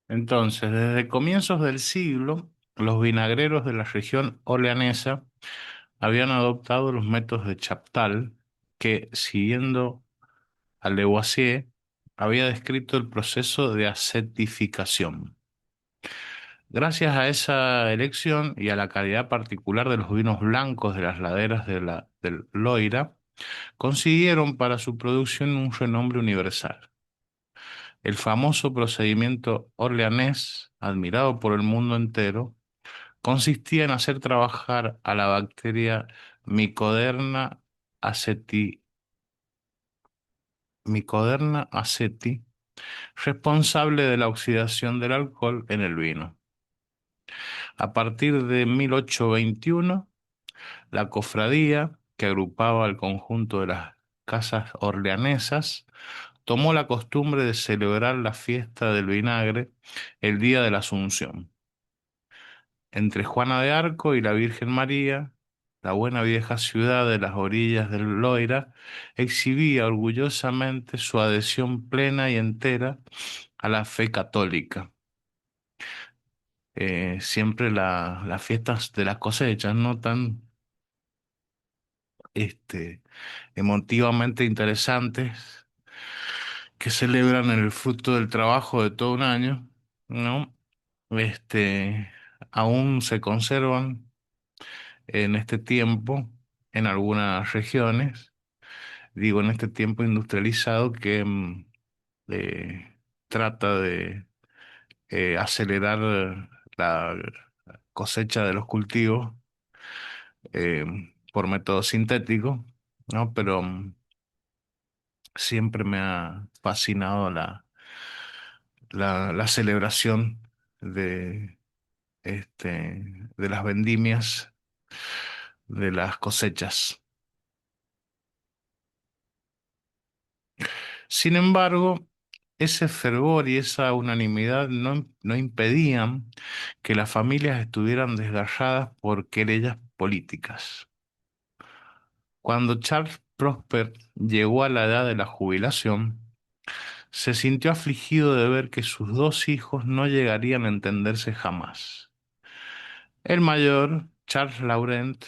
Entonces, desde comienzos del siglo, los vinagreros de la región orleanesa habían adoptado los métodos de Chaptal, que, siguiendo a Lavoisier, había descrito el proceso de acetificación. Gracias a esa elección y a la calidad particular de los vinos blancos de las laderas del Loira, consiguieron para su producción un renombre universal. El famoso procedimiento orleanés, admirado por el mundo entero, consistía en hacer trabajar a la bacteria Mycoderna aceti, Mycoderna aceti, responsable de la oxidación del alcohol en el vino. A partir de 1821, la cofradía, que agrupaba el conjunto de las casas orleanesas, tomó la costumbre de celebrar la fiesta del vinagre el día de la Asunción. Entre Juana de Arco y la Virgen María, la buena vieja ciudad de las orillas del Loira exhibía orgullosamente su adhesión plena y entera a la fe católica. Siempre las fiestas de las cosechas, ¿no? Tan este, emotivamente interesantes, que celebran el fruto del trabajo de todo un año, ¿no? Este, aún se conservan en este tiempo en algunas regiones, digo en este tiempo industrializado que eh, trata de acelerar la cosecha de los cultivos eh, por método sintético, ¿no? Pero siempre me ha fascinado la celebración de, de las vendimias, de las cosechas. Sin embargo, ese fervor y esa unanimidad no impedían que las familias estuvieran desgarradas por querellas políticas. Cuando Charles Prosper llegó a la edad de la jubilación, se sintió afligido de ver que sus dos hijos no llegarían a entenderse jamás. El mayor, Charles Laurent,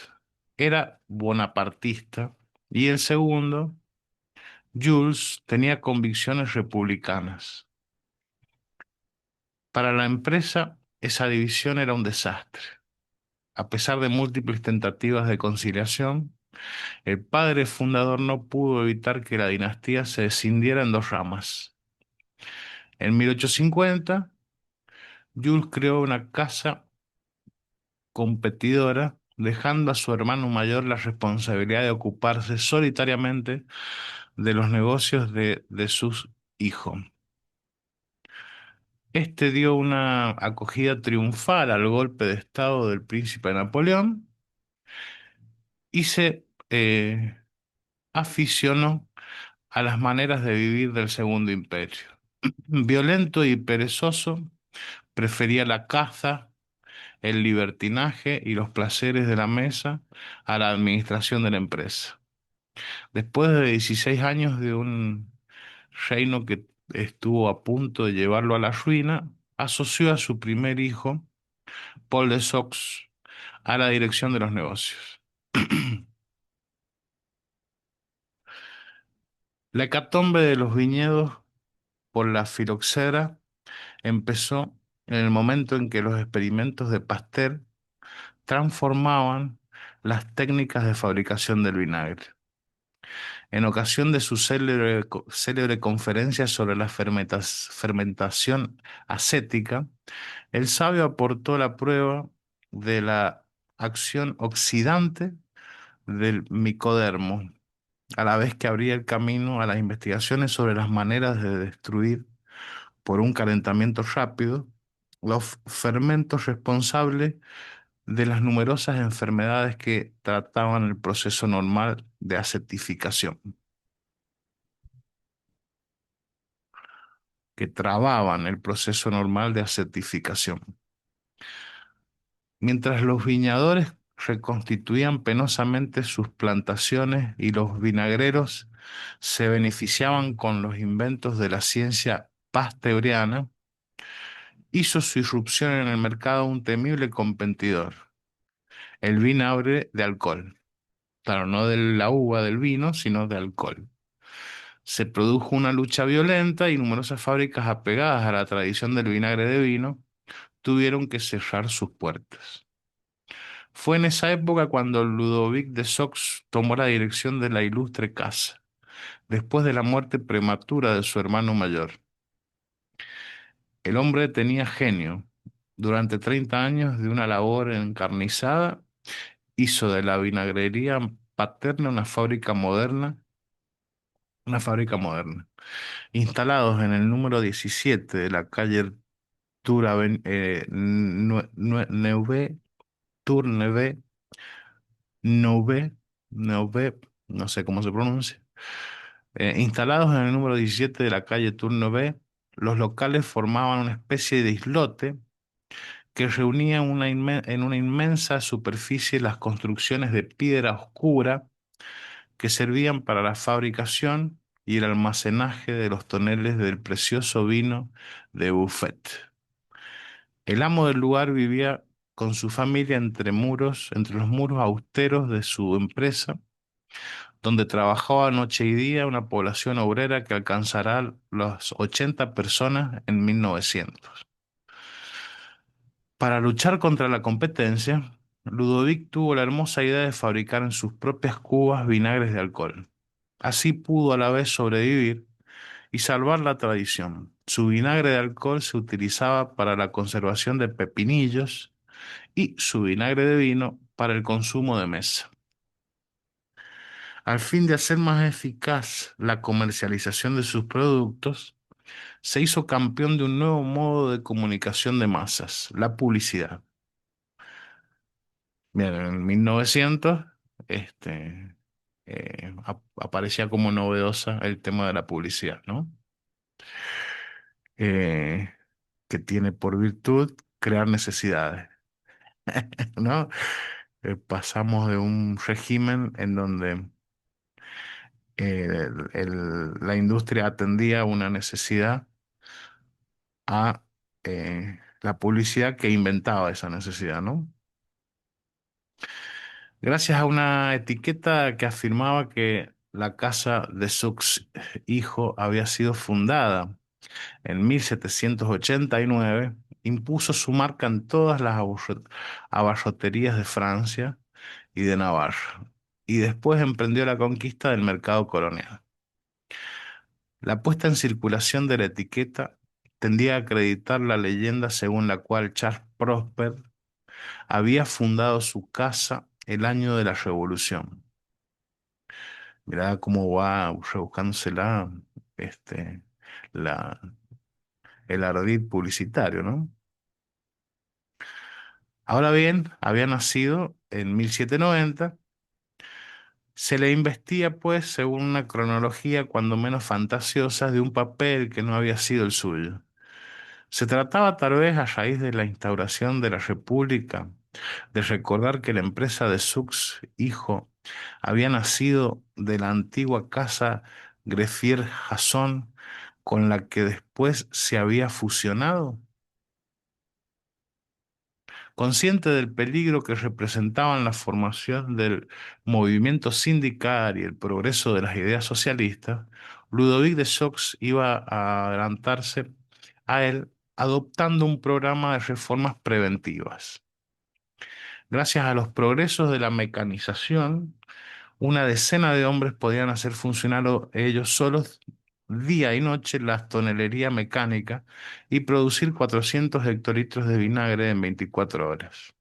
era bonapartista y el segundo, Jules, tenía convicciones republicanas. Para la empresa, esa división era un desastre. A pesar de múltiples tentativas de conciliación, el padre fundador no pudo evitar que la dinastía se escindiera en dos ramas. En 1850, Jules creó una casa competidora, dejando a su hermano mayor la responsabilidad de ocuparse solitariamente de los negocios de sus hijos. Este dio una acogida triunfal al golpe de estado del príncipe Napoleón y se aficionó a las maneras de vivir del Segundo Imperio. Violento y perezoso, prefería la caza, el libertinaje y los placeres de la mesa a la administración de la empresa. Después de 16 años de un reino que estuvo a punto de llevarlo a la ruina, asoció a su primer hijo, Paul de Sox, a la dirección de los negocios. La hecatombe de los viñedos por la filoxera empezó en el momento en que los experimentos de Pasteur transformaban las técnicas de fabricación del vinagre. En ocasión de su célebre conferencia sobre la fermentación acética, el sabio aportó la prueba de la acción oxidante del micodermo, a la vez que abría el camino a las investigaciones sobre las maneras de destruir por un calentamiento rápido los fermentos responsables de las numerosas enfermedades que trataban el proceso normal de acetificación, que trababan el proceso normal de acetificación. Mientras los viñadores reconstituían penosamente sus plantaciones y los vinagreros se beneficiaban con los inventos de la ciencia pasteuriana hizo su irrupción en el mercado un temible competidor, el vinagre de alcohol. Claro, no de la uva del vino, sino de alcohol. Se produjo una lucha violenta y numerosas fábricas apegadas a la tradición del vinagre de vino tuvieron que cerrar sus puertas. Fue en esa época cuando Ludovic de Sox tomó la dirección de la ilustre casa, después de la muerte prematura de su hermano mayor. El hombre tenía genio. Durante 30 años de una labor encarnizada, hizo de la vinagrería paterna una fábrica moderna. Instalados en el número 17 de la calle Neuve, Tourneve, Nouve, Neuve, no sé cómo se pronuncia. Instalados en el número 17 de la calle Tourneve, los locales formaban una especie de islote que reunía en una inmensa superficie las construcciones de piedra oscura que servían para la fabricación y el almacenaje de los toneles del precioso vino de Buffet. El amo del lugar vivía con su familia entre los muros austeros de su empresa, donde trabajaba noche y día una población obrera que alcanzará las 80 personas en 1900. Para luchar contra la competencia, Ludovic tuvo la hermosa idea de fabricar en sus propias cubas vinagres de alcohol. Así pudo a la vez sobrevivir y salvar la tradición. Su vinagre de alcohol se utilizaba para la conservación de pepinillos y su vinagre de vino para el consumo de mesa. Al fin de hacer más eficaz la comercialización de sus productos, se hizo campeón de un nuevo modo de comunicación de masas, la publicidad. Bien, en 1900, aparecía como novedosa el tema de la publicidad, ¿no? Eh, que tiene por virtud crear necesidades, ¿no? Pasamos de un régimen en donde la industria atendía una necesidad a la publicidad que inventaba esa necesidad, ¿no? Gracias a una etiqueta que afirmaba que la casa de Sux hijo había sido fundada en 1789, impuso su marca en todas las abarroterías de Francia y de Navarra, y después emprendió la conquista del mercado colonial. La puesta en circulación de la etiqueta tendía a acreditar la leyenda según la cual Charles Prosper había fundado su casa el año de la Revolución. Mirá cómo va rebuscándosela este, la, el ardid publicitario, ¿no? Ahora bien, había nacido en 1790. Se le investía, pues, según una cronología cuando menos fantasiosa, de un papel que no había sido el suyo. Se trataba tal vez, a raíz de la instauración de la República, de recordar que la empresa de Sux, hijo, había nacido de la antigua casa Greffier Jason, con la que después se había fusionado. Consciente del peligro que representaban la formación del movimiento sindical y el progreso de las ideas socialistas, Ludovic de Sox iba a adelantarse a él adoptando un programa de reformas preventivas. Gracias a los progresos de la mecanización, una decena de hombres podían hacer funcionar ellos solos día y noche la tonelería mecánica y producir 400 hectolitros de vinagre en 24 horas.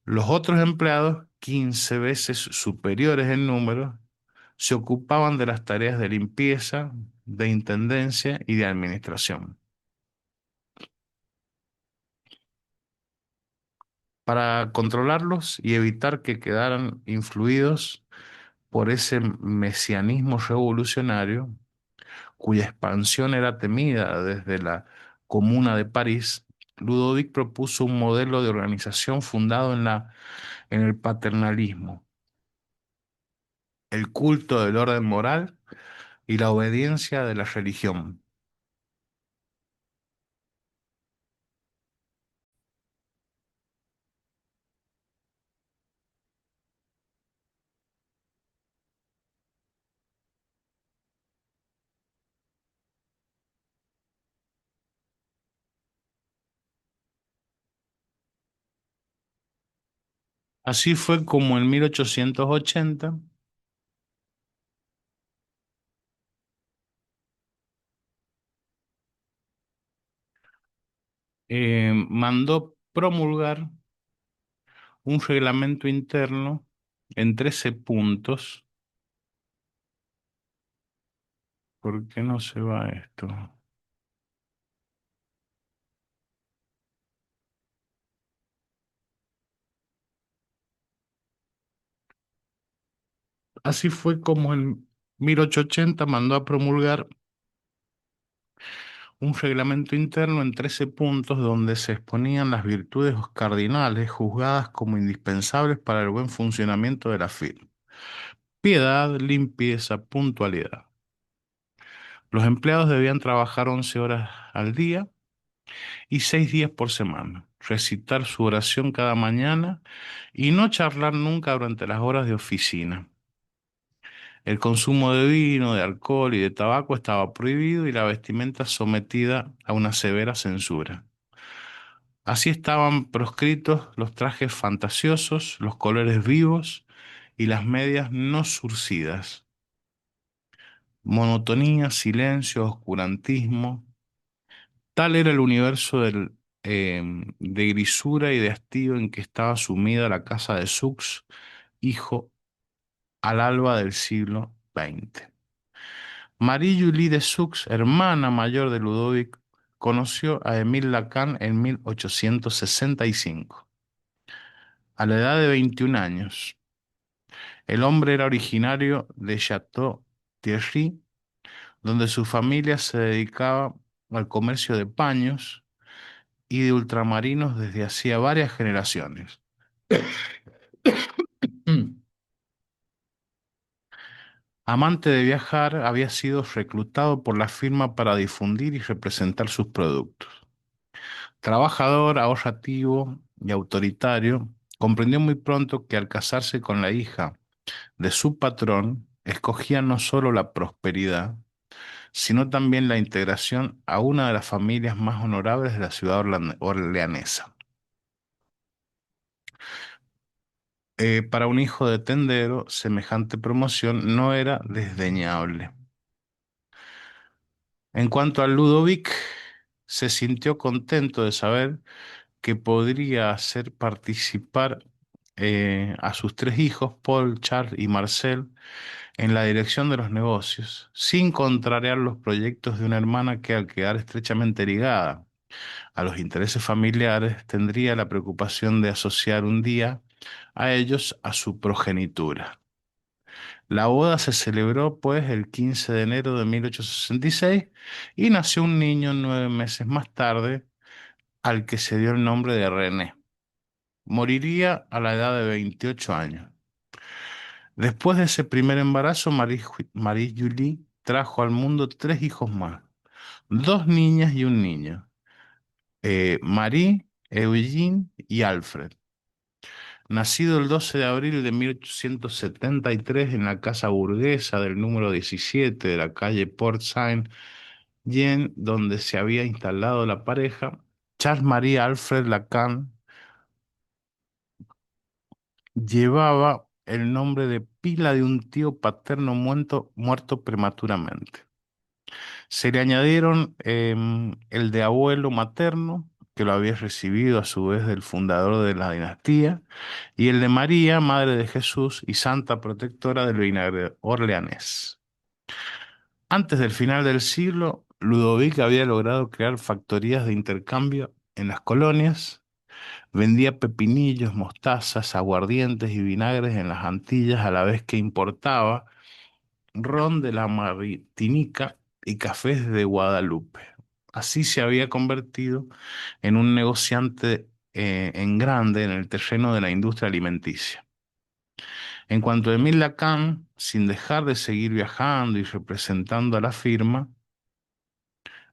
Los otros empleados, 15 veces superiores en número, se ocupaban de las tareas de limpieza, de intendencia y de administración. Para controlarlos y evitar que quedaran influidos por ese mesianismo revolucionario, cuya expansión era temida desde la Comuna de París, Ludovic propuso un modelo de organización fundado en el paternalismo, el culto del orden moral y la obediencia de la religión. Así fue como en 1880 mandó promulgar un reglamento interno en 13 puntos. ¿Por qué no se va esto? Así fue como en 1880 mandó a promulgar un reglamento interno en 13 puntos donde se exponían las virtudes cardinales juzgadas como indispensables para el buen funcionamiento de la firma. Piedad, limpieza, puntualidad. Los empleados debían trabajar 11 horas al día y 6 días por semana, recitar su oración cada mañana y no charlar nunca durante las horas de oficina. El consumo de vino, de alcohol y de tabaco estaba prohibido y la vestimenta sometida a una severa censura. Así estaban proscritos los trajes fantasiosos, los colores vivos y las medias no surcidas. Monotonía, silencio, oscurantismo. Tal era el universo de grisura y de hastío en que estaba sumida la casa de Sux, hijo al alba del siglo XX. Marie-Julie de Sux, hermana mayor de Ludovic, conoció a Émile Lacan en 1865. A la edad de 21 años, el hombre era originario de Château-Thierry, donde su familia se dedicaba al comercio de paños y de ultramarinos desde hacía varias generaciones. Amante de viajar, había sido reclutado por la firma para difundir y representar sus productos. Trabajador, ahorrativo y autoritario, comprendió muy pronto que al casarse con la hija de su patrón, escogía no solo la prosperidad, sino también la integración a una de las familias más honorables de la ciudad orleanesa. Para un hijo de tendero, semejante promoción no era desdeñable. En cuanto a Ludovic, se sintió contento de saber que podría hacer participar a sus tres hijos, Paul, Charles y Marcel, en la dirección de los negocios, sin contrariar los proyectos de una hermana que al quedar estrechamente ligada a los intereses familiares tendría la preocupación de asociar un día a ellos a su progenitura. La boda se celebró pues el 15 de enero de 1866 y nació un niño 9 meses más tarde al que se dio el nombre de René. Moriría a la edad de 28 años. Después de ese primer embarazo, Marie-Julie trajo al mundo tres hijos más, dos niñas y un niño, Marie, Eugene y Alfred. Nacido el 12 de abril de 1873 en la casa burguesa del número 17 de la calle Port Saint-Jean, donde se había instalado la pareja, Charles Marie Alfred Lacan llevaba el nombre de pila de un tío paterno muerto prematuramente. Se le añadieron el de abuelo materno, que lo había recibido a su vez del fundador de la dinastía, y el de María, Madre de Jesús y Santa Protectora del vinagre orleanés. Antes del final del siglo, Ludovic había logrado crear factorías de intercambio en las colonias, vendía pepinillos, mostazas, aguardientes y vinagres en las Antillas a la vez que importaba ron de la Martinica y cafés de Guadalupe. Así se había convertido en un negociante en grande en el terreno de la industria alimenticia. En cuanto a Emile Lacan, sin dejar de seguir viajando y representando a la firma,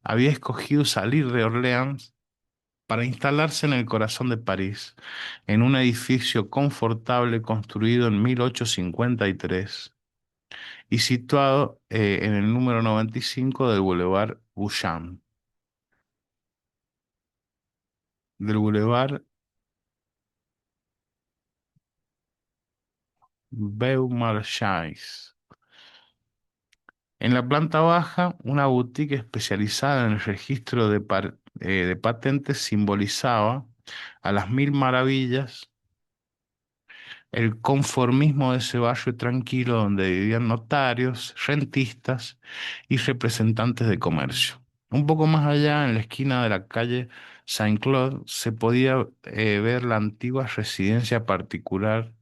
había escogido salir de Orleans para instalarse en el corazón de París, en un edificio confortable construido en 1853 y situado en el número 95 del Boulevard Boucham. Del Boulevard Beaumarchais. En la planta baja, una boutique especializada en el registro de patentes simbolizaba a las mil maravillas el conformismo de ese barrio tranquilo donde vivían notarios, rentistas y representantes de comercio. Un poco más allá, en la esquina de la calle Saint-Claude, se podía ver la antigua residencia particular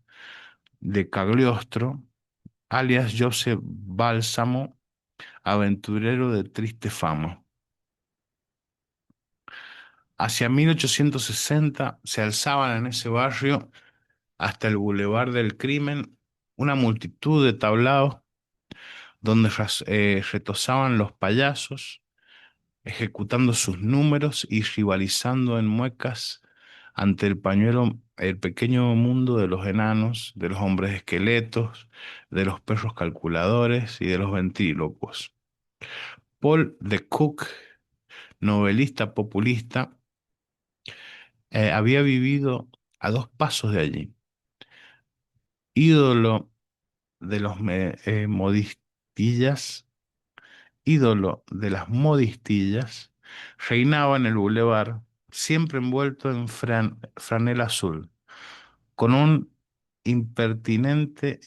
de Cagliostro, alias Joseph Bálsamo, aventurero de triste fama. Hacia 1860 se alzaban en ese barrio, hasta el Boulevard del Crimen, una multitud de tablaos donde retozaban los payasos, ejecutando sus números y rivalizando en muecas ante el pañuelo, el pequeño mundo de los enanos, de los hombres esqueletos, de los perros calculadores y de los ventrílocuos. Paul de Kock, novelista populista, había vivido a dos pasos de allí. Ídolo de los modistillas, ídolo de las modistillas, reinaba en el bulevar, siempre envuelto en franela azul, con un impertinente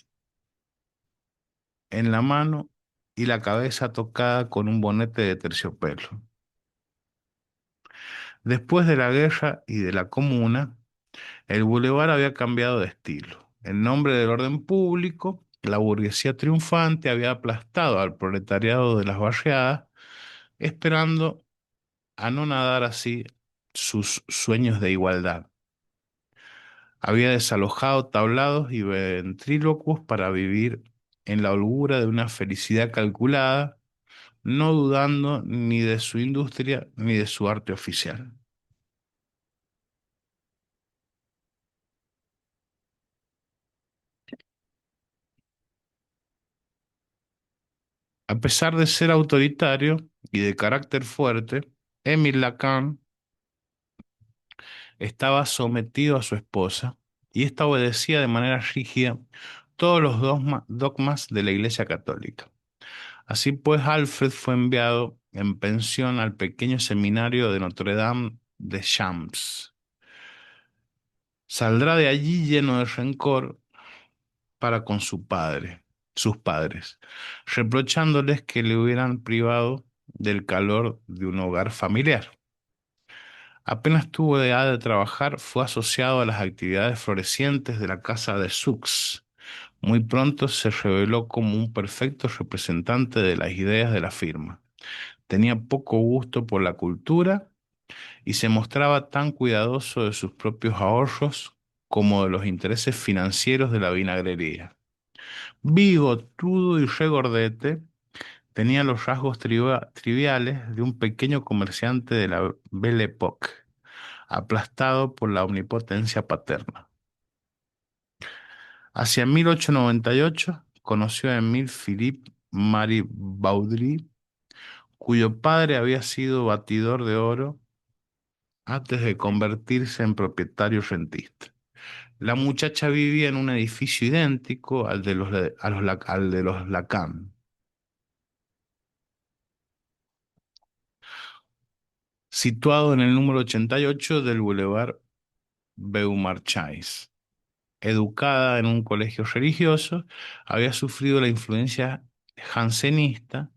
en la mano y la cabeza tocada con un bonete de terciopelo. Después de la guerra y de la comuna, el bulevar había cambiado de estilo. En nombre del orden público, la burguesía triunfante había aplastado al proletariado de las barriadas, esperando anonadar así sus sueños de igualdad. Había desalojado tablados y ventrílocuos para vivir en la holgura de una felicidad calculada, no dudando ni de su industria ni de su arte oficial. A pesar de ser autoritario y de carácter fuerte, Émile Lacan estaba sometido a su esposa y ésta obedecía de manera rígida todos los dogmas de la Iglesia Católica. Así pues, Alfred fue enviado en pensión al pequeño seminario de Notre Dame de Champs. Saldrá de allí lleno de rencor para con sus padres, reprochándoles que le hubieran privado del calor de un hogar familiar. Apenas tuvo edad de trabajar, fue asociado a las actividades florecientes de la casa de Sux. Muy pronto se reveló como un perfecto representante de las ideas de la firma. Tenía poco gusto por la cultura y se mostraba tan cuidadoso de sus propios ahorros como de los intereses financieros de la vinagrería. Bigotudo y regordete, tenía los rasgos triviales de un pequeño comerciante de la Belle Époque, aplastado por la omnipotencia paterna. Hacia 1898 conoció a Émile Philippe Marie Baudry, cuyo padre había sido batidor de oro antes de convertirse en propietario rentista. La muchacha vivía en un edificio idéntico al de los Lacan, situado en el número 88 del Boulevard Beaumarchais. Educada en un colegio religioso, había sufrido la influencia jansenista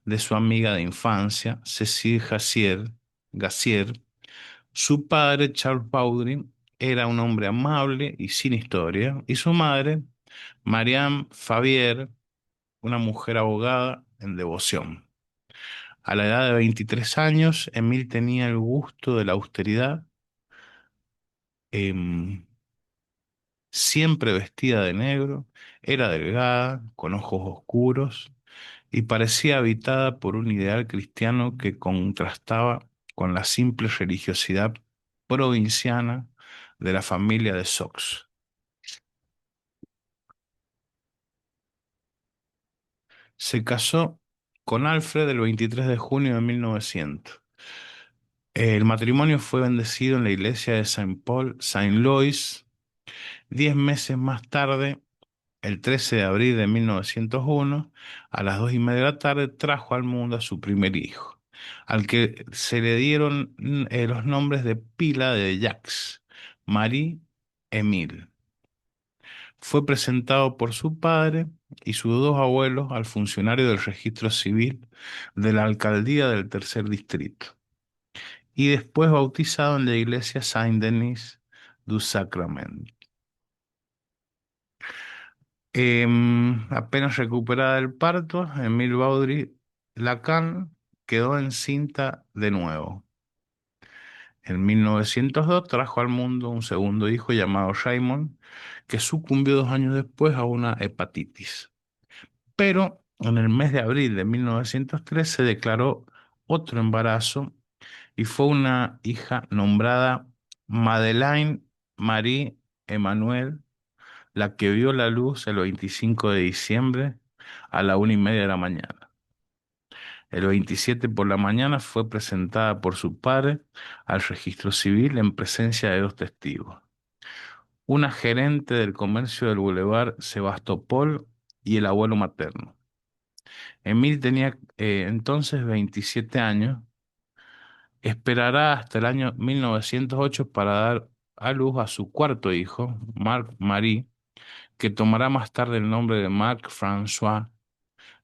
de su amiga de infancia, Cécile Gassier. Su padre, Charles Baudry, era un hombre amable y sin historia, y su madre, Marianne Favier, una mujer abogada en devoción. A la edad de 23 años, Emile tenía el gusto de la austeridad, em, siempre vestida de negro, era delgada, con ojos oscuros, y parecía habitada por un ideal cristiano que contrastaba con la simple religiosidad provinciana de la familia de Sox. Se casó con Alfred el 23 de junio de 1900. El matrimonio fue bendecido en la iglesia de Saint Paul, Saint Louis. 10 meses más tarde, El 13 de abril de 1901, a las 2:30 de la tarde, trajo al mundo a su primer hijo, al que se le dieron los nombres de pila de Jacques, Marie Émile. Fue presentado por su padre y sus dos abuelos al funcionario del registro civil de la alcaldía del tercer distrito y después bautizado en la iglesia Saint-Denis du Sacrament. Apenas recuperada del parto, Emile Baudry Lacan quedó encinta de nuevo. En 1902 trajo al mundo un segundo hijo llamado Raymond, que sucumbió 2 años después a una hepatitis. Pero en el mes de abril de 1903 se declaró otro embarazo y fue una hija nombrada Madeleine Marie Emmanuelle, la que vio la luz el 25 de diciembre a la 1:30 de la mañana. El 27 por la mañana fue presentada por su padre al registro civil en presencia de dos testigos, una gerente del comercio del Boulevard Sebastopol y el abuelo materno. Emil tenía entonces 27 años. Esperará hasta el año 1908 para dar a luz a su cuarto hijo, Marc-Marie, que tomará más tarde el nombre de Marc-François,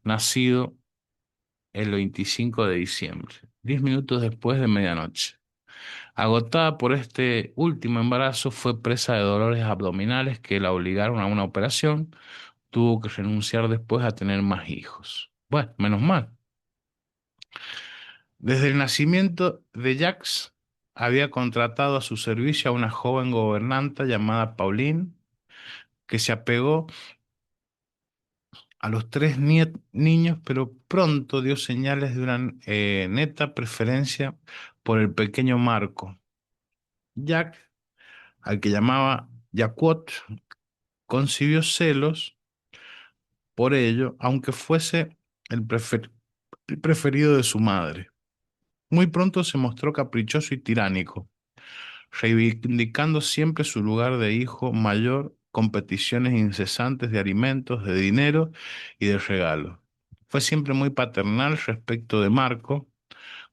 nacido el 25 de diciembre, 10 minutos después de medianoche. Agotada por este último embarazo, fue presa de dolores abdominales que la obligaron a una operación. Tuvo que renunciar después a tener más hijos. Bueno, menos mal. Desde el nacimiento de Jacques, había contratado a su servicio a una joven gobernanta llamada Pauline, que se apegó a los tres niños, pero pronto dio señales de una neta preferencia por el pequeño Marco. Jacques, al que llamaba Jacquot, concibió celos por ello, aunque fuese el el preferido de su madre. Muy pronto se mostró caprichoso y tiránico, reivindicando siempre su lugar de hijo mayor con peticiones incesantes de alimentos, de dinero y de regalos. Fue siempre muy paternal respecto de Marco,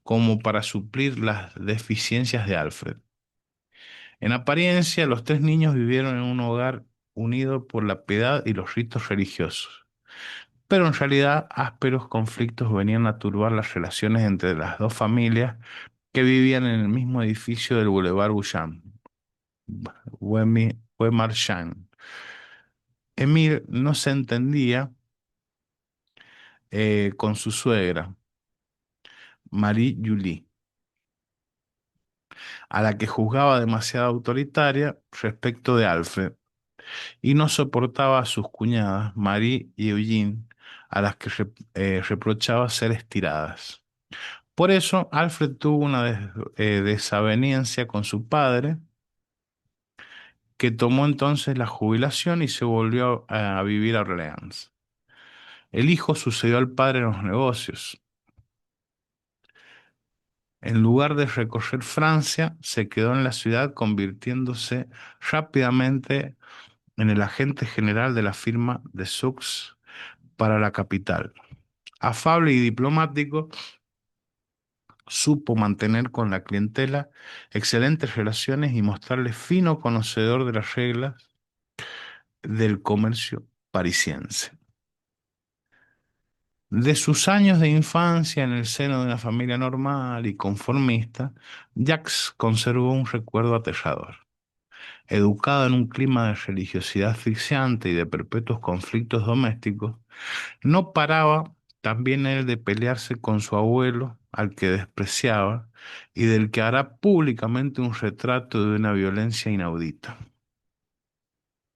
como para suplir las deficiencias de Alfred. En apariencia, los tres niños vivieron en un hogar unido por la piedad y los ritos religiosos, pero en realidad ásperos conflictos venían a turbar las relaciones entre las dos familias que vivían en el mismo edificio del Boulevard Boucham. Wemarchand. Emile no se entendía con su suegra, Marie-Julie, a la que juzgaba demasiado autoritaria respecto de Alfred, y no soportaba a sus cuñadas, Marie y Eugene, a las que reprochaba ser estiradas. Por eso, Alfred tuvo una desaveniencia con su padre, que tomó entonces la jubilación y se volvió a vivir a Orleans. El hijo sucedió al padre en los negocios. En lugar de recorrer Francia, se quedó en la ciudad, convirtiéndose rápidamente en el agente general de la firma de Sux para la capital. Afable y diplomático, supo mantener con la clientela excelentes relaciones y mostrarle fino conocedor de las reglas del comercio parisiense. De sus años de infancia en el seno de una familia normal y conformista, Jacques conservó un recuerdo aterrador. Educado en un clima de religiosidad asfixiante y de perpetuos conflictos domésticos, no paraba también él de pelearse con su abuelo, al que despreciaba, y del que hará públicamente un retrato de una violencia inaudita,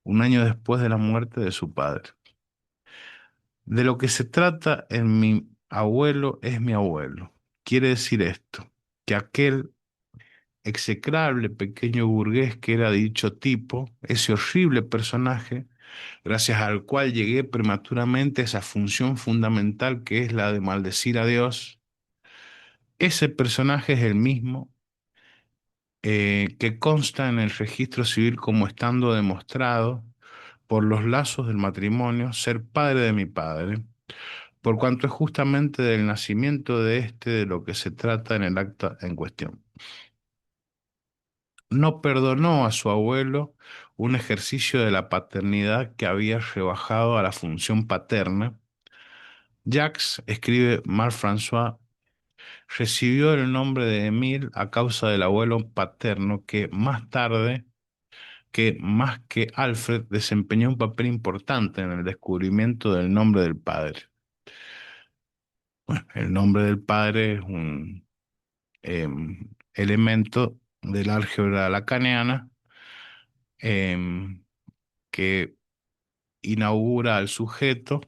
un año después de la muerte de su padre. De lo que se trata en mi abuelo es mi abuelo. Quiere decir esto, que aquel execrable pequeño burgués que era dicho tipo, ese horrible personaje, gracias al cual llegué prematuramente a esa función fundamental que es la de maldecir a Dios, ese personaje es el mismo que consta en el registro civil como estando demostrado por los lazos del matrimonio, ser padre de mi padre, por cuanto es justamente del nacimiento de éste de lo que se trata en el acta en cuestión. No perdonó a su abuelo un ejercicio de la paternidad que había rebajado a la función paterna. Jacques, escribe Marc-François, recibió el nombre de Emile a causa del abuelo paterno que más que Alfred desempeñó un papel importante en el descubrimiento del nombre del padre. Bueno, el nombre del padre es un elemento del álgebra lacaniana em, que inaugura al sujeto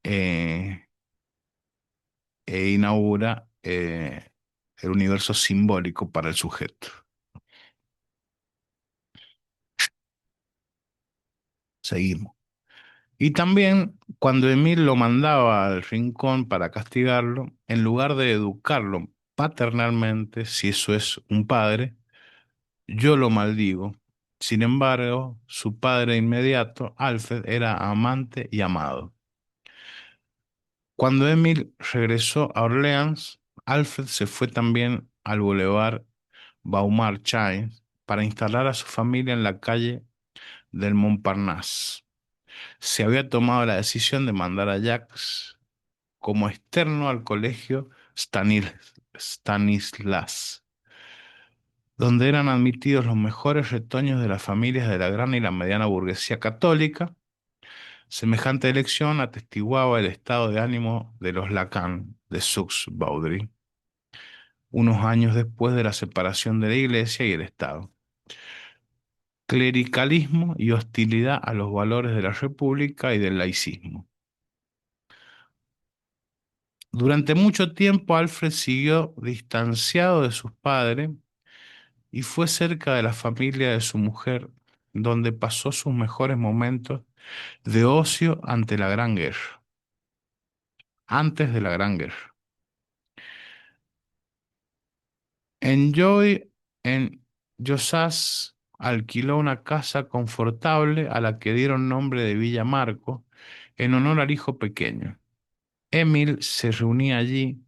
eh, inaugura el universo simbólico para el sujeto. Seguimos. Y también cuando Emil lo mandaba al rincón para castigarlo, en lugar de educarlo paternalmente, si eso es un padre, yo lo maldigo. Sin embargo, su padre inmediato, Alfred, era amante y amado. Cuando Emil regresó a Orleans, Alfred se fue también al Boulevard Beaumarchais para instalar a su familia en la calle del Montparnasse. Se había tomado la decisión de mandar a Jacques como externo al colegio Stanislas, donde eran admitidos los mejores retoños de las familias de la gran y la mediana burguesía católica. Semejante elección atestiguaba el estado de ánimo de los Lacan de Sux-Baudry, unos años después de la separación de la Iglesia y el Estado. Clericalismo y hostilidad a los valores de la República y del laicismo. Durante mucho tiempo Alfred siguió distanciado de sus padres y fue cerca de la familia de su mujer, donde pasó sus mejores momentos de ocio ante la Gran Guerra, antes de la Gran Guerra. Enjoy en Josas alquiló una casa confortable a la que dieron nombre de Villa Marco en honor al hijo pequeño. Emil se reunía allí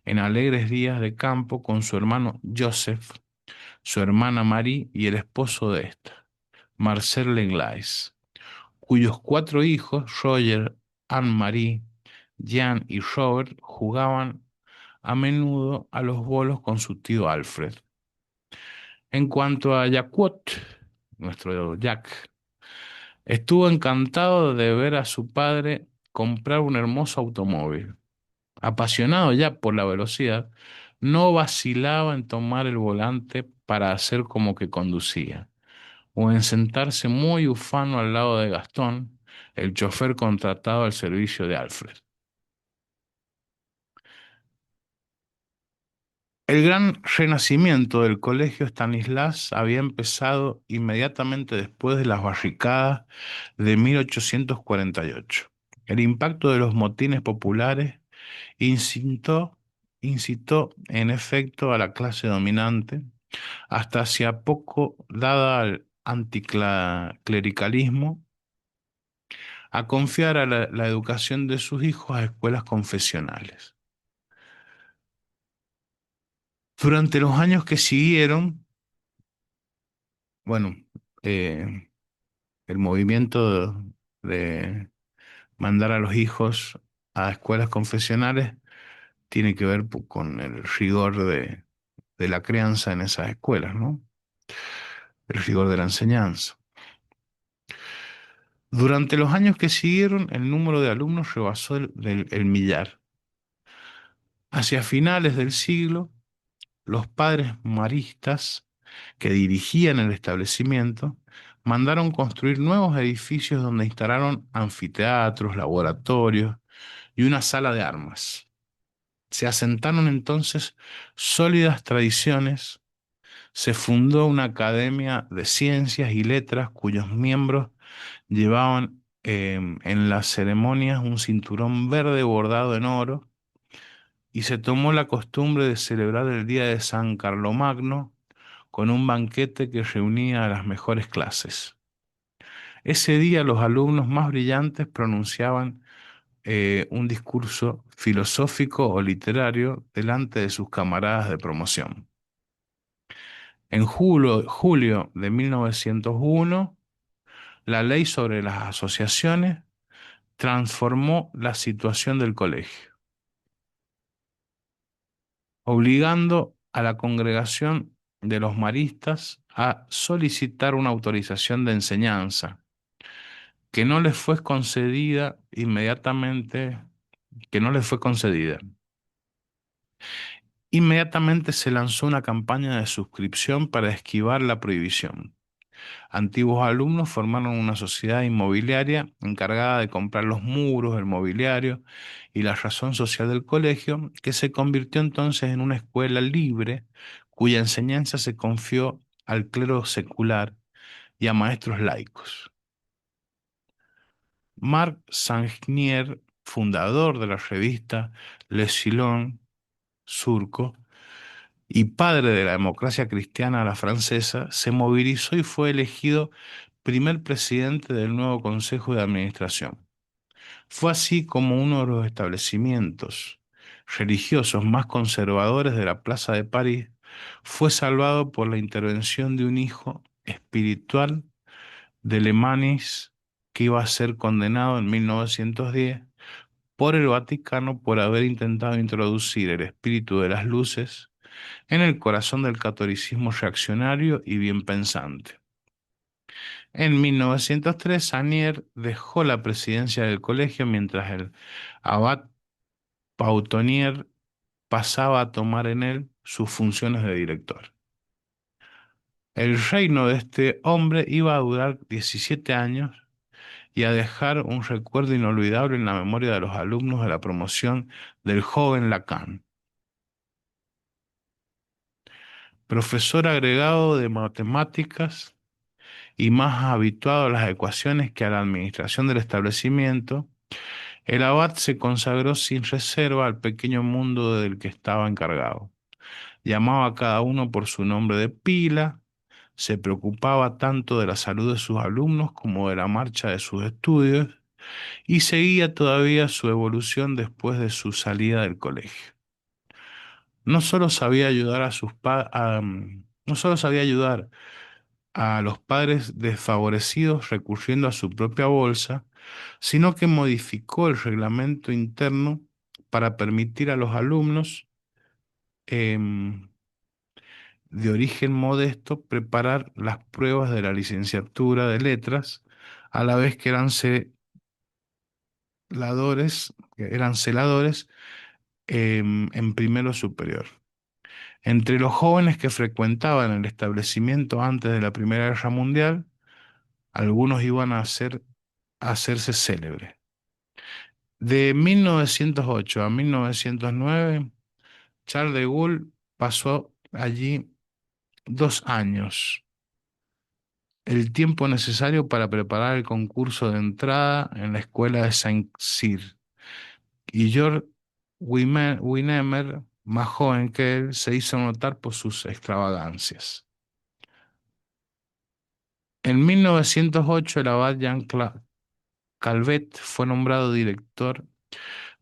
en alegres días de campo con su hermano Joseph, su hermana Marie y el esposo de esta, Marcel Lenglais, cuyos cuatro hijos, Roger, Anne-Marie, Jean y Robert, jugaban a menudo a los bolos con su tío Alfred. En cuanto a Jacquot, nuestro Jack, estuvo encantado de ver a su padre comprar un hermoso automóvil. Apasionado ya por la velocidad, no vacilaba en tomar el volante para hacer como que conducía, o en sentarse muy ufano al lado de Gastón, el chofer contratado al servicio de Alfred. El gran renacimiento del colegio Stanislas había empezado inmediatamente después de las barricadas de 1848. El impacto de los motines populares incitó, incitó en efecto a la clase dominante, hasta hacía poco dada al anticlericalismo, a confiar a la educación de sus hijos a escuelas confesionales. Durante los años que siguieron, bueno, eh, el movimiento de mandar a los hijos a escuelas confesionales tiene que ver con el rigor de la crianza en esas escuelas, ¿no? El rigor de la enseñanza. Durante los años que siguieron, el número de alumnos rebasó el millar. Hacia finales del siglo, los padres maristas que dirigían el establecimiento mandaron construir nuevos edificios donde instalaron anfiteatros, laboratorios y una sala de armas. Se asentaron entonces sólidas tradiciones, se fundó una academia de ciencias y letras cuyos miembros llevaban en las ceremonias un cinturón verde bordado en oro y se tomó la costumbre de celebrar el día de San Carlomagno con un banquete que reunía a las mejores clases. Ese día los alumnos más brillantes pronunciaban un discurso filosófico o literario delante de sus camaradas de promoción. En julio de 1901, la ley sobre las asociaciones transformó la situación del colegio, obligando a la congregación de los maristas a solicitar una autorización de enseñanza que no les fue concedida inmediatamente, que no les fue concedida. Inmediatamente se lanzó una campaña de suscripción para esquivar la prohibición. Antiguos alumnos formaron una sociedad inmobiliaria encargada de comprar los muros, el mobiliario y la razón social del colegio, que se convirtió entonces en una escuela libre cuya enseñanza se confió al clero secular y a maestros laicos. Marc Sangnier, fundador de la revista Le Sillon Surco y padre de la democracia cristiana a la francesa, se movilizó y fue elegido primer presidente del nuevo Consejo de Administración. Fue así como uno de los establecimientos religiosos más conservadores de la Plaza de París fue salvado por la intervención de un hijo espiritual de Lemanis que iba a ser condenado en 1910 por el Vaticano por haber intentado introducir el espíritu de las luces en el corazón del catolicismo reaccionario y bien pensante. En 1903, Sanier dejó la presidencia del colegio mientras el abad Pautonier pasaba a tomar en él sus funciones de director. El reino de este hombre iba a durar 17 años y a dejar un recuerdo inolvidable en la memoria de los alumnos de la promoción del joven Lacan. Profesor agregado de matemáticas y más habituado a las ecuaciones que a la administración del establecimiento, el abad se consagró sin reserva al pequeño mundo del que estaba encargado. Llamaba a cada uno por su nombre de pila, se preocupaba tanto de la salud de sus alumnos como de la marcha de sus estudios y seguía todavía su evolución después de su salida del colegio. No solo sabía ayudar a no solo sabía ayudar a los padres desfavorecidos recurriendo a su propia bolsa, sino que modificó el reglamento interno para permitir a los alumnos em, de origen modesto preparar las pruebas de la licenciatura de letras, a la vez que eran celadores en primero superior. Entre los jóvenes que frecuentaban el establecimiento antes de la Primera Guerra Mundial, algunos iban a hacerse célebres. De 1908 a 1909, Charles de Gaulle pasó allí 2 años, el tiempo necesario para preparar el concurso de entrada en la escuela de Saint-Cyr. Y George Wynemer, más joven que él, se hizo notar por sus extravagancias. En 1908, el abad Jean Calvet fue nombrado director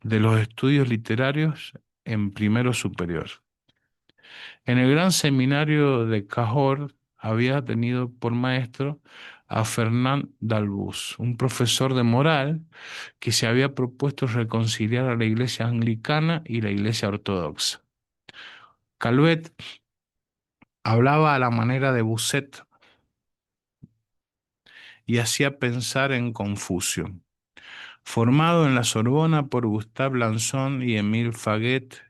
de los estudios literarios en primero superior. En el gran seminario de Cahors había tenido por maestro a Fernand Dalbus, un profesor de moral que se había propuesto reconciliar a la iglesia anglicana y la iglesia ortodoxa. Calvet hablaba a la manera de Bossuet y hacía pensar en Confucio. Formado en la Sorbona por Gustave Lanson y Émile Faguet,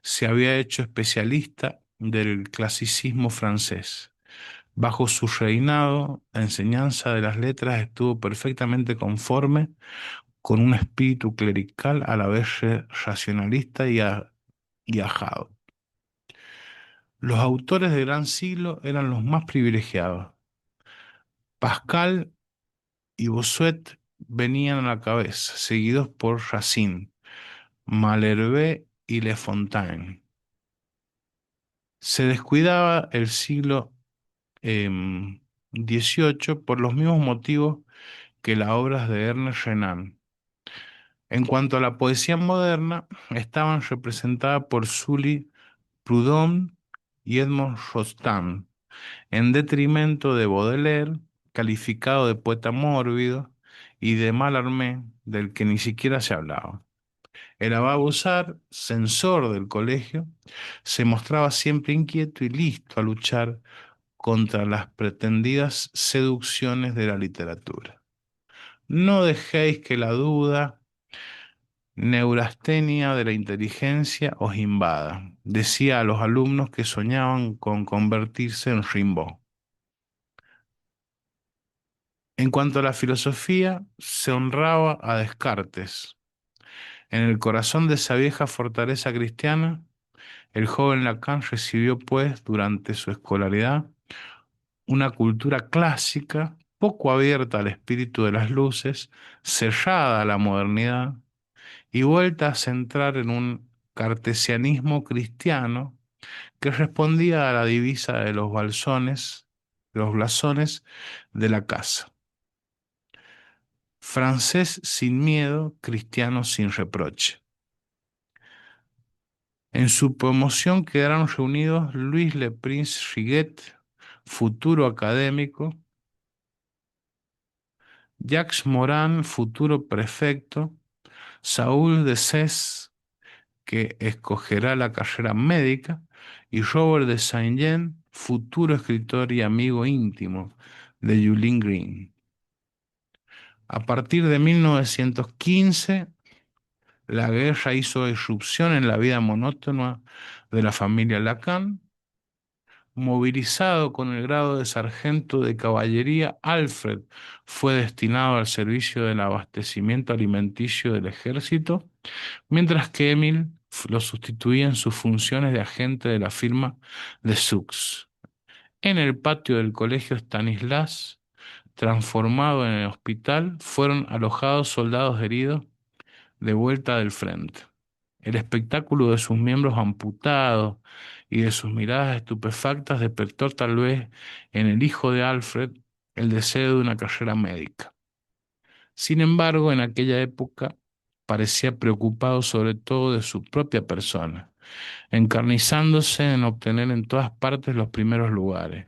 se había hecho especialista del clasicismo francés. Bajo su reinado, la enseñanza de las letras estuvo perfectamente conforme con un espíritu clerical a la vez racionalista y ajado. Los autores de gran siglo eran los más privilegiados. Pascal y Bossuet venían a la cabeza, seguidos por Racine, Malherbe y Le Fontaine. Se descuidaba el siglo XVIII por los mismos motivos que las obras de Ernest Renan. En cuanto a la poesía moderna, estaban representadas por Sully Proudhon y Edmond Rostand, en detrimento de Baudelaire, calificado de poeta mórbido, y de Mallarmé, del que ni siquiera se hablaba. El Ababusar, censor del colegio, se mostraba siempre inquieto y listo a luchar contra las pretendidas seducciones de la literatura. No dejéis que la duda, neurastenia de la inteligencia os invada, decía a los alumnos que soñaban con convertirse en Rimbaud. En cuanto a la filosofía, se honraba a Descartes. En el corazón de esa vieja fortaleza cristiana, el joven Lacan recibió, pues, durante su escolaridad, una cultura clásica, poco abierta al espíritu de las luces, cerrada a la modernidad y vuelta a centrar en un cartesianismo cristiano que respondía a la divisa de los blasones de la casa. Francés sin miedo, cristiano sin reproche. En su promoción quedaron reunidos Louis Le Prince Riguet, futuro académico, Jacques Morin, futuro prefecto, Saúl de Sés, que escogerá la carrera médica, y Robert de Saint-Jean, futuro escritor y amigo íntimo de Julien Green. A partir de 1915, la guerra hizo irrupción en la vida monótona de la familia Lacan. Movilizado con el grado de sargento de caballería, Alfred fue destinado al servicio del abastecimiento alimenticio del ejército, mientras que Emil lo sustituía en sus funciones de agente de la firma de Sux. En el patio del colegio Stanislas, transformado en el hospital, fueron alojados soldados heridos de vuelta del frente. El espectáculo de sus miembros amputados y de sus miradas estupefactas despertó tal vez en el hijo de Alfred el deseo de una carrera médica. Sin embargo, en aquella época parecía preocupado sobre todo de su propia persona, encarnizándose en obtener en todas partes los primeros lugares.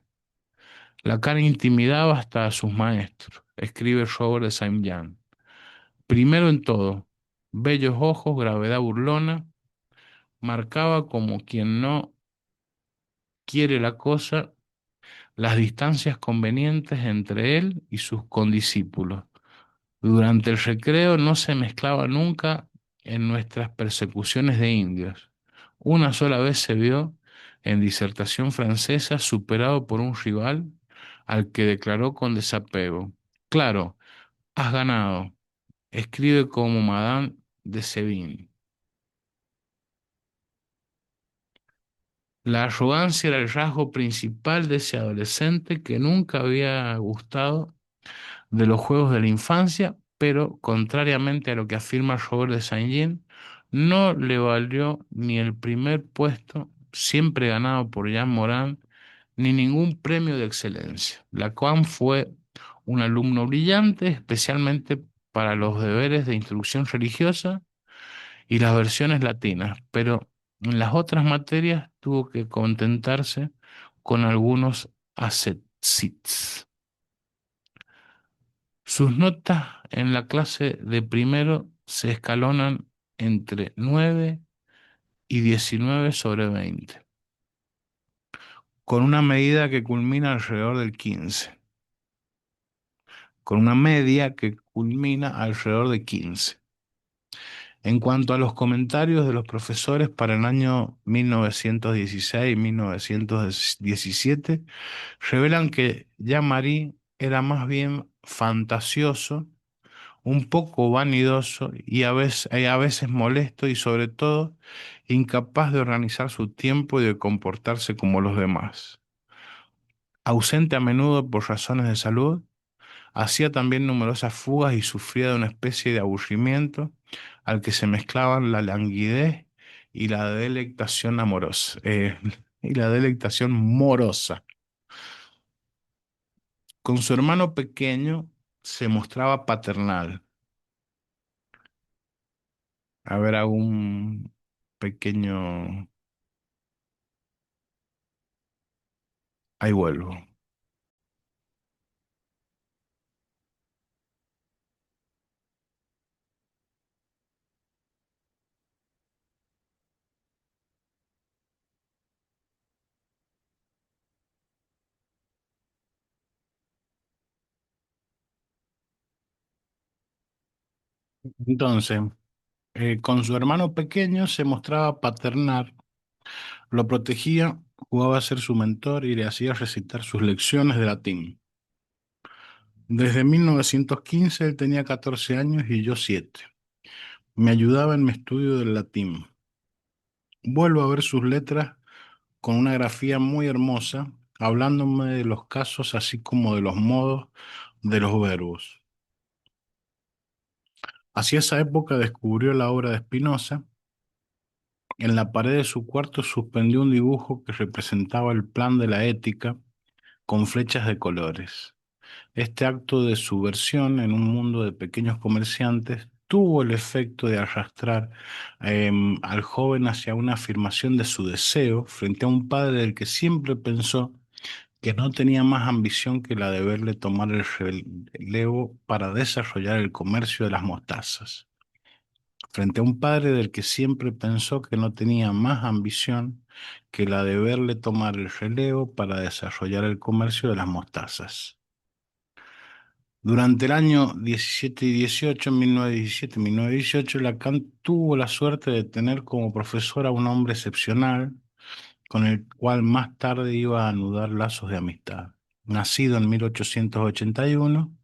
Lacan intimidaba hasta a sus maestros, escribe Robert de Saint-Jean. Primero en todo, bellos ojos, gravedad burlona, marcaba como quien no quiere la cosa las distancias convenientes entre él y sus condiscípulos. Durante el recreo no se mezclaba nunca en nuestras persecuciones de indios. Una sola vez se vio en disertación francesa superado por un rival al que declaró con desapego: claro, has ganado. Escribe como Madame de Sévigné. La arrogancia era el rasgo principal de ese adolescente que nunca había gustado de los juegos de la infancia, pero contrariamente a lo que afirma Robert de Saint-Jean, no le valió ni el primer puesto, siempre ganado por Jean Morin, ni ningún premio de excelencia. Lacan fue un alumno brillante, especialmente para los deberes de instrucción religiosa y las versiones latinas, pero en las otras materias tuvo que contentarse con algunos ascetsits. Sus notas en la clase de primero se escalonan entre 9 y 19/20, con una medida que culmina alrededor del 15, con una media que culmina alrededor de 15. En cuanto a los comentarios de los profesores para el año 1916 y 1917, revelan que Jean-Marie era más bien fantasioso, un poco vanidoso y a veces molesto y sobre todo incapaz de organizar su tiempo y de comportarse como los demás. Ausente a menudo por razones de salud, hacía también numerosas fugas y sufría de una especie de aburrimiento al que se mezclaban la languidez y la delectación amorosa, y la delectación morosa. Con su hermano pequeño se mostraba paternal. A ver, hago un pequeño... Ahí vuelvo. Entonces, con su hermano pequeño se mostraba paternal, lo protegía, jugaba a ser su mentor y le hacía recitar sus lecciones de latín. Desde 1915 él tenía 14 años y yo 7. Me ayudaba en mi estudio del latín. Vuelvo a ver sus letras con una grafía muy hermosa, hablándome de los casos así como de los modos de los verbos. Hacia esa época descubrió la obra de Spinoza. En la pared de su cuarto suspendió un dibujo que representaba el plan de la ética con flechas de colores. Este acto de subversión en un mundo de pequeños comerciantes tuvo el efecto de arrastrar al joven hacia una afirmación de su deseo frente a un padre del que siempre pensó que no tenía más ambición que la de verle tomar el relevo para desarrollar el comercio de las mostazas. Frente a un padre del que siempre pensó que no tenía más ambición que la de verle tomar el relevo para desarrollar el comercio de las mostazas. Durante el año 17 y 18, en 1917 y 1918, Lacan tuvo la suerte de tener como profesor a un hombre excepcional, con el cual más tarde iba a anudar lazos de amistad. Nacido en 1881,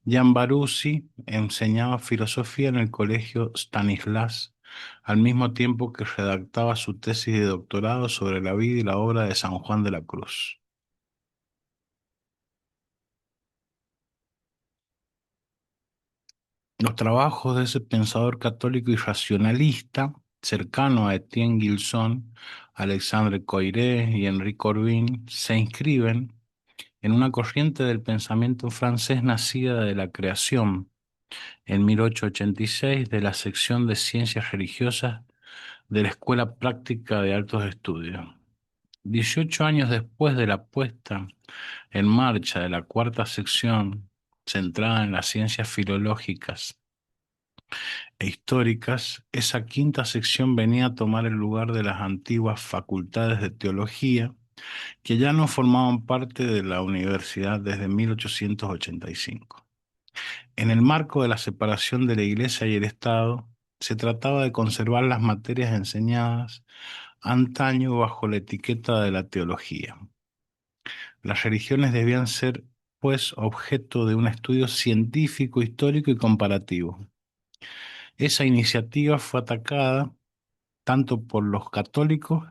Jan Barussi enseñaba filosofía en el colegio Stanislas, al mismo tiempo que redactaba su tesis de doctorado sobre la vida y la obra de San Juan de la Cruz. Los trabajos de ese pensador católico y racionalista, cercano a Etienne Gilson, Alexandre Coiré y Henri Corbin, se inscriben en una corriente del pensamiento francés nacida de la creación, en 1886, de la sección de Ciencias Religiosas de la Escuela Práctica de Altos Estudios. 18 años después de la puesta en marcha de la cuarta sección, centrada en las ciencias filológicas e históricas, esa quinta sección venía a tomar el lugar de las antiguas facultades de teología, que ya no formaban parte de la universidad desde 1885. En el marco de la separación de la Iglesia y el Estado, se trataba de conservar las materias enseñadas antaño bajo la etiqueta de la teología. Las religiones debían ser, pues, objeto de un estudio científico, histórico y comparativo. Esa iniciativa fue atacada tanto por los católicos,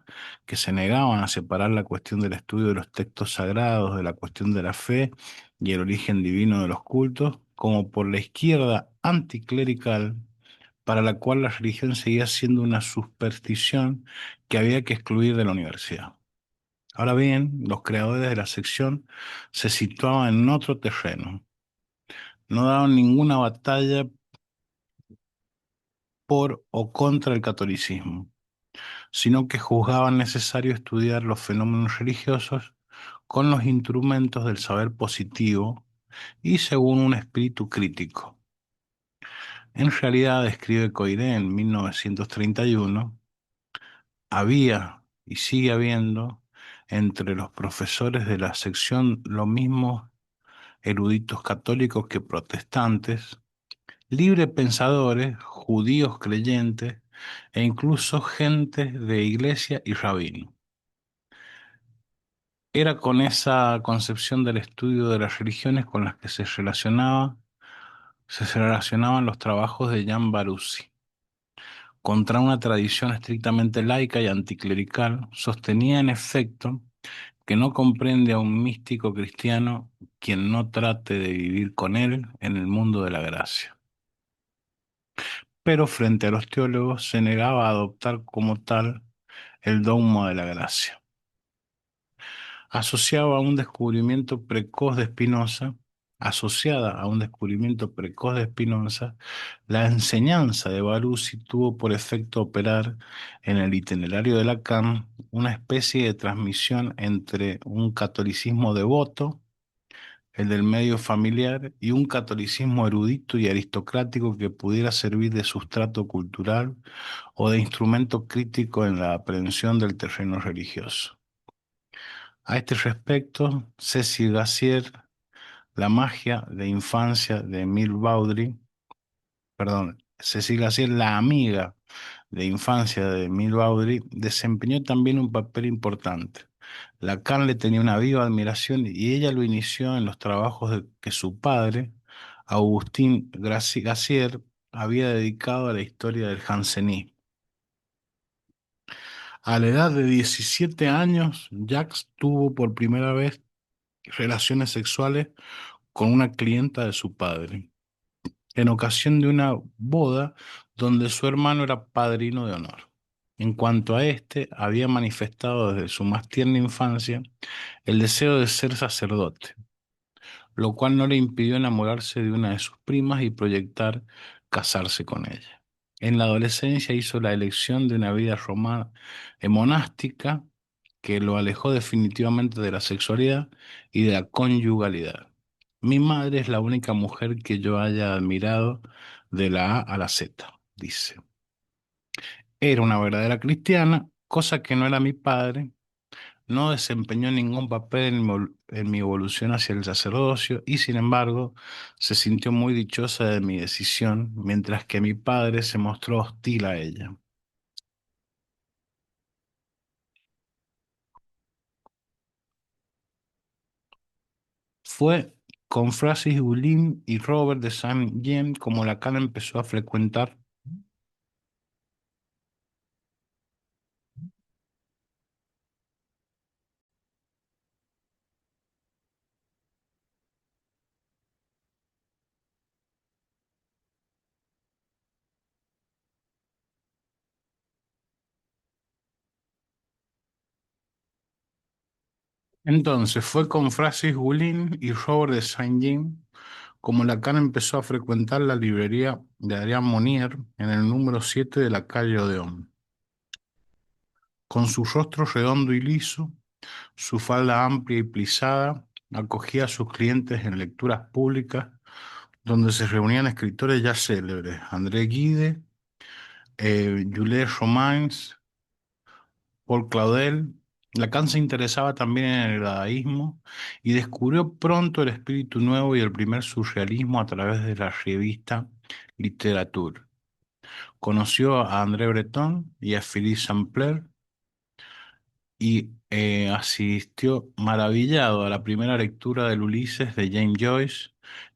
que se negaban a separar la cuestión del estudio de los textos sagrados de la cuestión de la fe y el origen divino de los cultos, como por la izquierda anticlerical, para la cual la religión seguía siendo una superstición que había que excluir de la universidad. Ahora bien, los creadores de la sección se situaban en otro terreno. No daban ninguna batalla por o contra el catolicismo, sino que juzgaban necesario estudiar los fenómenos religiosos con los instrumentos del saber positivo y según un espíritu crítico. En realidad, escribe Coiré en 1931, había y sigue habiendo entre los profesores de la sección lo mismo eruditos católicos que protestantes, libre pensadores, judíos creyentes e incluso gente de iglesia y rabino. Era con esa concepción del estudio de las religiones con las que se relacionaban los trabajos de Jan Barussi. Contra una tradición estrictamente laica y anticlerical, sostenía en efecto que no comprende a un místico cristiano quien no trate de vivir con él en el mundo de la gracia. Pero frente a los teólogos se negaba a adoptar como tal el dogma de la gracia. Asociaba un descubrimiento precoz de Spinoza asociada a un descubrimiento precoz de Spinoza, la enseñanza de Barussi tuvo por efecto operar en el itinerario de Lacan una especie de transmisión entre un catolicismo devoto, el del medio familiar, y un catolicismo erudito y aristocrático que pudiera servir de sustrato cultural o de instrumento crítico en la aprehensión del terreno religioso. A este respecto, Cécile Gassier, La magia de infancia de Emile Baudry, perdón, Cécile Gassier, la amiga de infancia de Emile Baudry, desempeñó también un papel importante. Lacan le tenía una viva admiración y ella lo inició en los trabajos que su padre, Agustín Gassier, había dedicado a la historia del jansenismo. A la edad de 17 años, Jacques tuvo por primera vez relaciones sexuales con una clienta de su padre, en ocasión de una boda donde su hermano era padrino de honor. En cuanto a este, había manifestado desde su más tierna infancia el deseo de ser sacerdote, lo cual no le impidió enamorarse de una de sus primas y proyectar casarse con ella. En la adolescencia hizo la elección de una vida romana monástica que lo alejó definitivamente de la sexualidad y de la conyugalidad. Mi madre es la única mujer que yo haya admirado de la A a la Z, dice. Era una verdadera cristiana, cosa que no era mi padre. No desempeñó ningún papel en mi evolución hacia el sacerdocio y, sin embargo, se sintió muy dichosa de mi decisión, mientras que mi padre se mostró hostil a ella. Fue con Francis Guilin y Robert de Saint-Jean como Lacan empezó a frecuentar. Entonces fue con Francis Guilin y Robert de Saint-Jean como Lacan empezó a frecuentar la librería de Adrián Monnier en el número 7 de la calle Odeón. Con su rostro redondo y liso, su falda amplia y plisada, acogía a sus clientes en lecturas públicas donde se reunían escritores ya célebres, André Gide, Jules Romains, Paul Claudel. Lacan se interesaba también en el dadaísmo y descubrió pronto el espíritu nuevo y el primer surrealismo a través de la revista Literature. Conoció a André Breton y a Philippe Sampler y asistió maravillado a la primera lectura del Ulises de James Joyce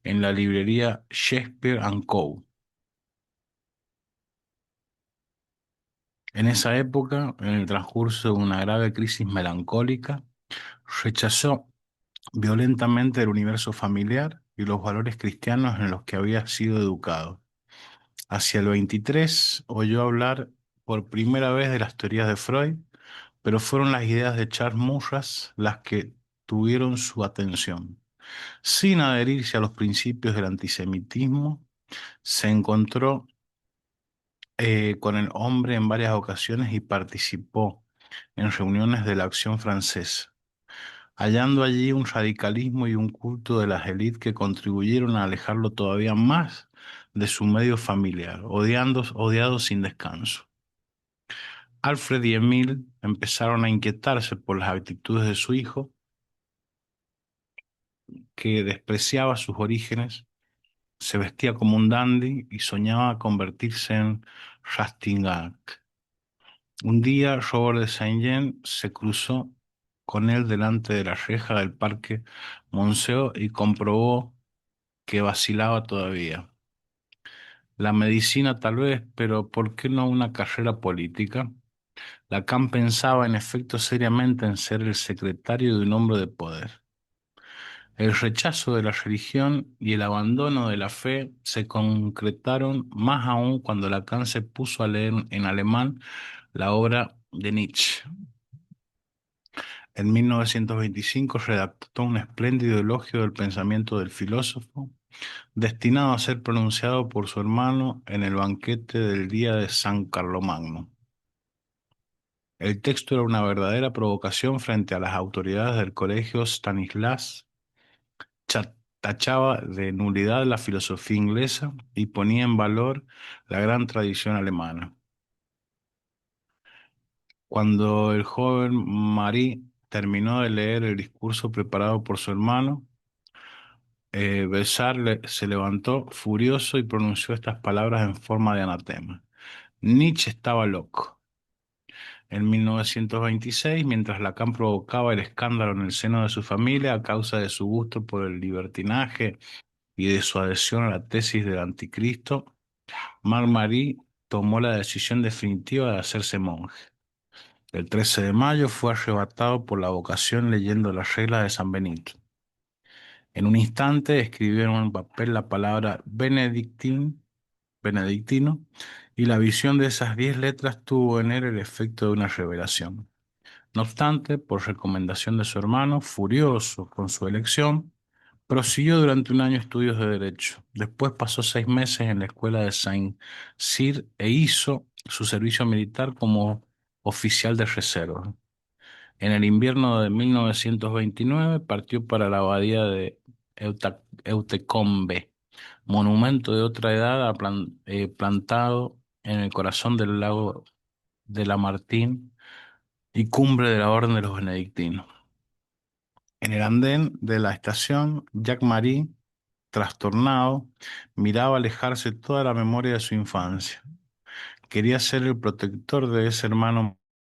en la librería Shakespeare and Co. En esa época, en el transcurso de una grave crisis melancólica, rechazó violentamente el universo familiar y los valores cristianos en los que había sido educado. Hacia el 23 oyó hablar por primera vez de las teorías de Freud, pero fueron las ideas de Charles Murras las que tuvieron su atención. Sin adherirse a los principios del antisemitismo, se encontró con el hombre en varias ocasiones y participó en reuniones de la Acción Francesa, hallando allí un radicalismo y un culto de las élites que contribuyeron a alejarlo todavía más de su medio familiar, odiado sin descanso. Alfred y Emile empezaron a inquietarse por las actitudes de su hijo, que despreciaba sus orígenes, se vestía como un dandy y soñaba convertirse en Rastignac. Un día Robert de Saint-Jean se cruzó con él delante de la reja del parque Monceau y comprobó que vacilaba todavía. La medicina tal vez, pero ¿por qué no una carrera política? Lacan pensaba en efecto seriamente en ser el secretario de un hombre de poder. El rechazo de la religión y el abandono de la fe se concretaron más aún cuando Lacan se puso a leer en alemán la obra de Nietzsche. En 1925 redactó un espléndido elogio del pensamiento del filósofo, destinado a ser pronunciado por su hermano en el banquete del día de San Carlomagno. El texto era una verdadera provocación frente a las autoridades del colegio. Stanislas tachaba de nulidad la filosofía inglesa y ponía en valor la gran tradición alemana. Cuando el joven Marie terminó de leer el discurso preparado por su hermano, se levantó furioso y pronunció estas palabras en forma de anatema. Nietzsche estaba loco. En 1926, mientras Lacan provocaba el escándalo en el seno de su familia a causa de su gusto por el libertinaje y de su adhesión a la tesis del anticristo, Marc-Marie tomó la decisión definitiva de hacerse monje. El 13 de mayo fue arrebatado por la vocación leyendo las reglas de San Benito. En un instante escribió en un papel la palabra benedictino, y la visión de esas 10 letras tuvo en él el efecto de una revelación. No obstante, por recomendación de su hermano, furioso con su elección, prosiguió durante un año estudios de Derecho. Después pasó 6 meses en la escuela de Saint-Cyr e hizo su servicio militar como oficial de reserva. En el invierno de 1929 partió para la abadía de Eutecombe, monumento de otra edad plantado en el corazón del lago de Lamartine y cumbre de la Orden de los Benedictinos. En el andén de la estación, Jacques-Marie, trastornado, miraba alejarse toda la memoria de su infancia. Quería ser el protector de ese hermano